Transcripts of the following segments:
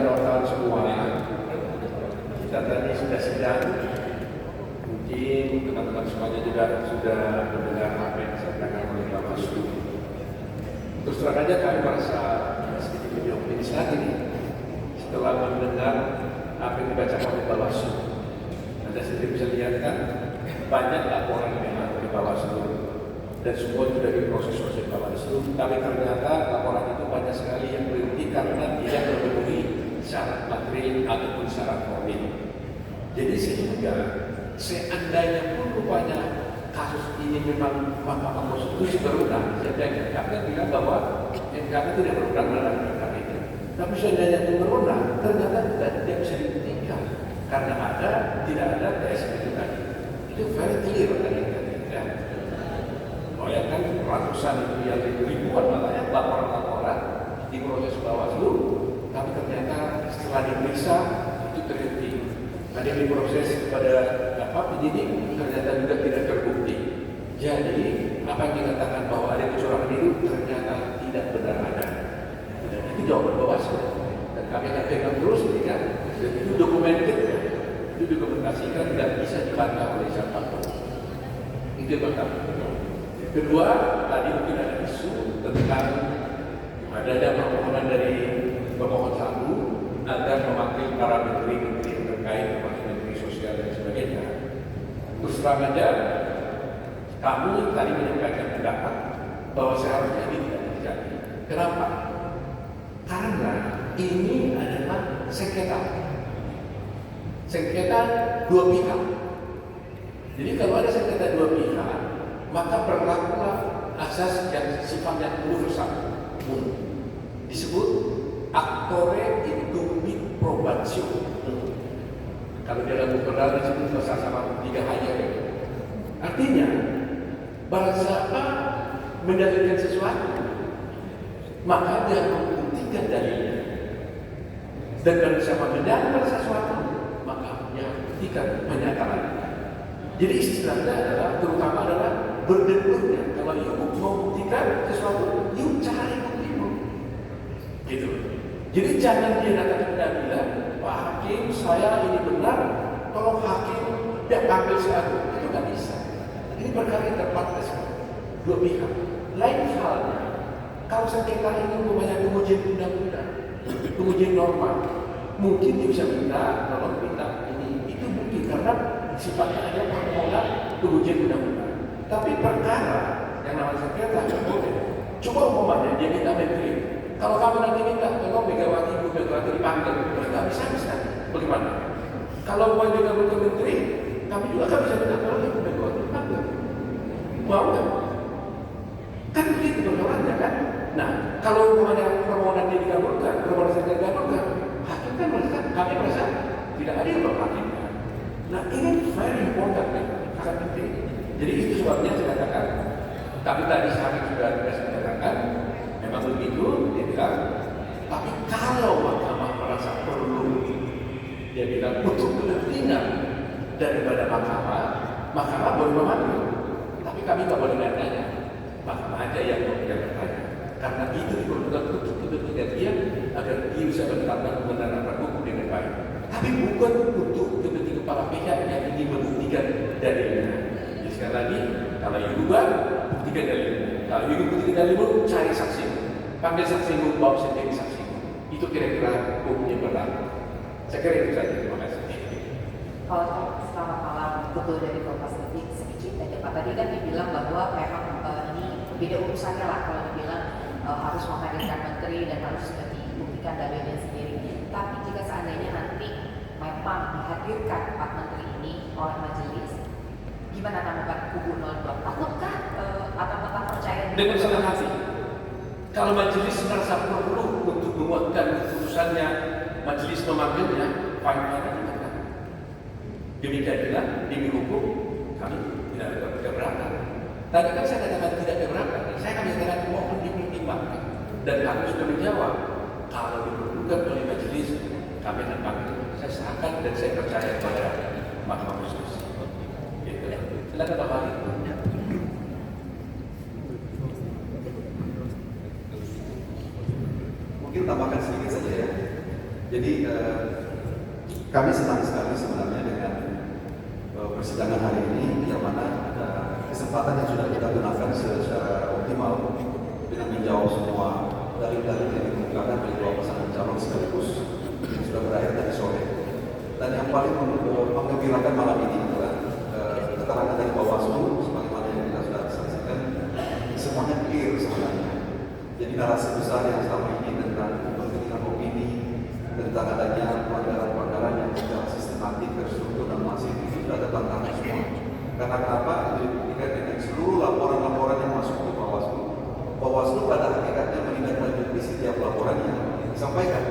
wartawan semua, kita tadi sudah sidang. Mungkin teman-teman semuanya juga sudah mendengar apa yang disampaikan oleh Bawaslu. Terus terang aja kami merasa sedikit lebih optimis lagi nih setelah mendengar apa yang dibacakan oleh Bawaslu. Anda sendiri bisa lihat kan, banyak laporan yang ada di Bawaslu dan semua sudah diproses oleh Bawaslu. Tapi ternyata laporan itu banyak sekali yang berhenti karena tidak memenuhi syarat material ataupun syarat formil. Jadi sehingga seandainya pun rupanya kasus ini memang Mahkamah Konstitusi berwenang, saya akan bilang bahwa MK tidak berwenang dalam perkara itu. Tapi seandainya itu berwenang, ternyata tidak bisa dibuktikan karena tidak ada PSK itu tadi. Itu very clear tadi kan. Bayangkan ratusan yang ribuan malah ya laporan-laporan di proses Bawaslu, tapi ternyata setelah diperiksa itu terhenti. Ada yang diproses kepada penyidik ternyata juga tidak terbukti. Jadi apa yang dikatakan bahwa ada kecurangan itu ternyata tidak benar ada. Dan itu jawaban Bawaslu. Dan kami akan pegang terus ini kan. Dan itu dokumented ya. Itu dokumentasikan tidak bisa dibantah oleh siapapun. Itu yang pertama. Kedua, tadi mungkin ada isu tentang ada permohonan dari pemohon satu agar memanggil para menteri-menteri terkait termasuk menteri sosial dan sebagainya. Terus terang aja, kami tadi menyampaikan pendapat bahwa seharusnya ini tidak terjadi. Kenapa? Karena ini adalah sengketa dua pihak. Jadi kalau ada sengketa dua pihak, maka berlakulah asas yang sifatnya universal. Disebut actore inductit probatio. Kalau dalam buku perdana disebut pasal sama 3 ayat. Artinya, barang siapa mendalilkan sesuatu, maka dia membuktikan dalilnya. Dan barang siapa mendalilkan sesuatu, maka dia buktikan penyataannya. Jadi istilahnya adalah, terutama adalah berdebutnya. Kalau you mau buktikan sesuatu, you cari buktimu. Gitu. Jadi jangan dia datang ke pengadilan, Pak Hakim, saya ini benar, tolong Hakim dia ambil saya. Itu nggak bisa. Ini perkara interpretasi dua pihak. Lain halnya, kalau sengketa ini banyak pengujian undang-undang, pengujian norma, mungkin dia bisa minta, tolong minta ini. Itu mungkin karena sifatnya ada permohonan pengujian undang-undang. Tapi perkara yang namanya sengketa nggak boleh. Coba umpamanya dia minta menteri. Kalau kamu nanti minta, tolong Megawati, Bu Megawati dipanggil, nggak bisa. Bagaimana? Kalau mau juga bukan menteri, kami juga kan bisa minta tolong Bu Megawati dipanggil. Mau nggak? Kan begitu persoalannya kan? Nah, kalau permohonan dia dikabulkan, permohonan saya dikabulkan, hakim kan merasa, kami merasa tidak adil untuk hakimnya. Nah, ini very important, sangat penting. Jadi itu sebabnya saya katakan, tapi tadi saya sudah menyatakan, memang begitu, dia bilang, tapi kalau Mahkamah merasa perlu, dia bilang untuk kepentingan daripada Mahkamah boleh memanggil, tapi kami tak boleh nanya. Mahkamah aja yang bertanya, karena itu diperlukan untuk kepentingan dia agar dia bisa menetapkan kebenaran hukum dengan baik. Tapi bukan untuk kepentingan para pihak yang ingin membuktikan dalilnya. Jadi sekali lagi, kalau yang bukan, buktikan dalilnya. Kalau ingin buktikan dalilmu, cari saksi. Panggil saksimu, bawa sendiri saksimu. Itu kira-kira hukum yang berlaku. Saya kira itu saja. Terima kasih. Selamat malam, Ketua dari Kompas TV. Sedikit aja Pak. Tadi kan dibilang bahwa memang ini beda urusannya lah kalau dibilang harus menghadirkan menteri dan harus dibuktikan dalilnya sendiri. Tapi jika seandainya nanti memang dihadirkan 4 menteri ini oleh majelis, gimana tanggapan kubu 02? Takutkah atau tetap percaya dengan senang hati? Kalau majelis merasa perlu untuk menguatkan keputusannya, majelis memanggilnya, fine-fine aja. Demikian juga demi hukum kami tidak ada keberatan. Tadi kan saya katakan tidak keberatan, saya akan katakan mohon dipertimbangkan. Dan kami sudah menjawab, kalau diperlukan oleh majelis, kami akan panggil. Saya serahkan dan saya percaya kepada Mahkamah Konstitusi. Gitu ya. Silakan Pak Fahri. Mungkin tambahkan sedikit saja ya. Jadi kami senang sekali sebenarnya dengan persidangan hari ini, yang mana ada kesempatan yang sudah kita gunakan secara optimal dengan menjawab semua dalil-dalil yang dikemukakan oleh dua pasangan calon sekaligus yang sudah berakhir tadi sore. Dan yang paling menggembirakan malam ini adalah keterangan dari Bawaslu, sebagaimana yang kita sudah saksikan, semuanya clear sebenarnya. Jadi narasi besar yang selama ini tentang kepentingan opini, tentang adanya pelanggaran-pelanggaran yang secara sistematik, terstruktur dan masif itu sudah tertantang semua. Karena kenapa? Itu dibuktikan dengan seluruh laporan-laporan yang masuk ke Bawaslu. Bawaslu pada hakikatnya menindaklanjuti setiap laporan yang disampaikan.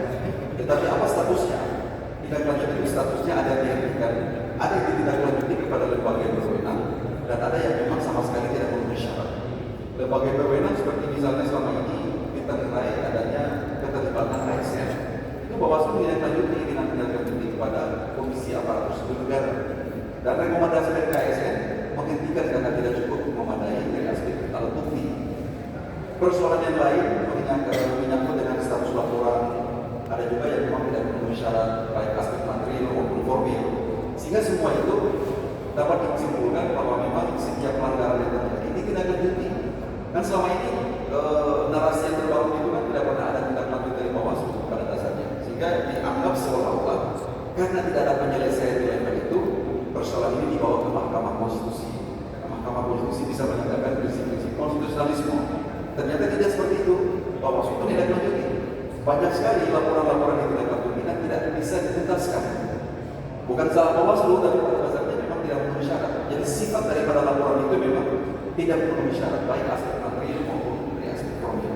Tetapi apa statusnya? Tindak itu statusnya ada dihentikan, ada yang ditindaklanjuti kepada lembaga yang berwenang, dan ada yang memang sama sekali tidak memenuhi syarat. Lembaga yang berwenang seperti misalnya selama ini kita nilai adanya keterlibatan ASN. Itu Bawaslu ditindaklanjuti dengan tindak-lanjuti kepada Komisi Aparatur Sipil Negara. Dan rekomendasi dari ASN menghentikan karena tidak cukup memadai dari aspek alat bukti. Persoalan yang lain menyangkut dengan status laporan, ada juga yang memang tidak memenuhi syarat baik aspek material maupun formil. Sehingga semua itu dapat disimpulkan bahwa memang setiap pelanggaran yang terjadi ini tidak lanjuti. Dan selama ini narasi yang terbaru itu kan tidak pernah ada tindak lanjut dari Bawaslu pada dasarnya. Sehingga dianggap seolah-olah karena tidak ada penyelesaian di level itu, persoalan ini dibawa ke Mahkamah Konstitusi. Mahkamah Konstitusi bisa menegakkan prinsip-prinsip konstitusionalisme. Ternyata tidak seperti itu. Bawaslu itu tidak lanjuti. Banyak sekali laporan-laporan yang tidak lanjuti dan tidak bisa dituntaskan. Bukan salah Bawaslu, tapi pada dasarnya memang tidak memenuhi syarat. Jadi sifat daripada laporan itu memang tidak memenuhi syarat, baik aspek material maupun dari aspek formil.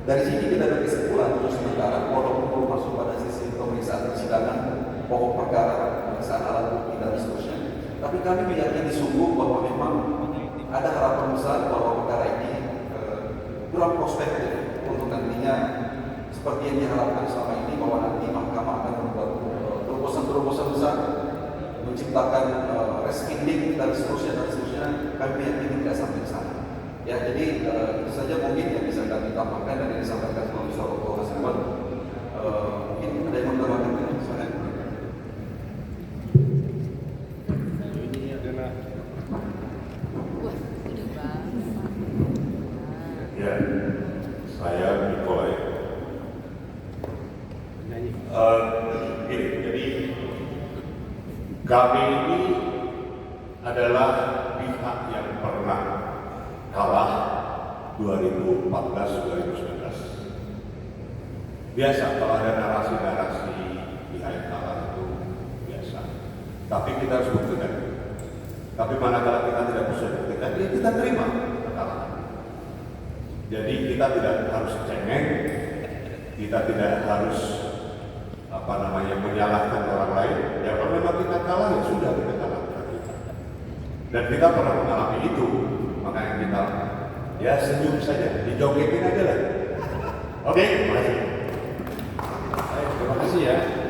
Dari sini kita ada kesimpulan untuk sementara, walaupun belum masuk pada sisi pemeriksaan persidangan, pokok perkara, pemeriksaan alat bukti dan seterusnya. Tapi kami meyakini sungguh bahwa memang ada harapan besar bahwa perkara ini kurang prospektif untuk nantinya seperti yang diharapkan selama ini, bahwa nanti mahkamah akan membuat terobosan-terobosan besar, menciptakan respending dan seterusnya. Kami meyakini tidak sampai ke sana. Ya, jadi itu saja mungkin yang bisa kami tambahkan dan yang disampaikan oleh Ustaz Dr. Hasan. Mungkin ada yang menambahkan misalnya. Ya, saya Nikolai. Jadi kami ini adalah pihak yang pernah kalah 2014-2019. Biasa kalau ada narasi-narasi pihak yang kalah itu biasa. Tapi kita harus buktikan. Tapi manakala kita tidak bisa buktikan, ya kita terima kekalahan. Jadi kita tidak harus cengeng, kita tidak harus menyalahkan orang lain. Ya kalau memang kita kalah, ya sudah kita kalah. Dan kita pernah mengalami itu, makanya kita ya senyum saja, dijogetin aja lah. Oke, terima kasih. Terima kasih ya.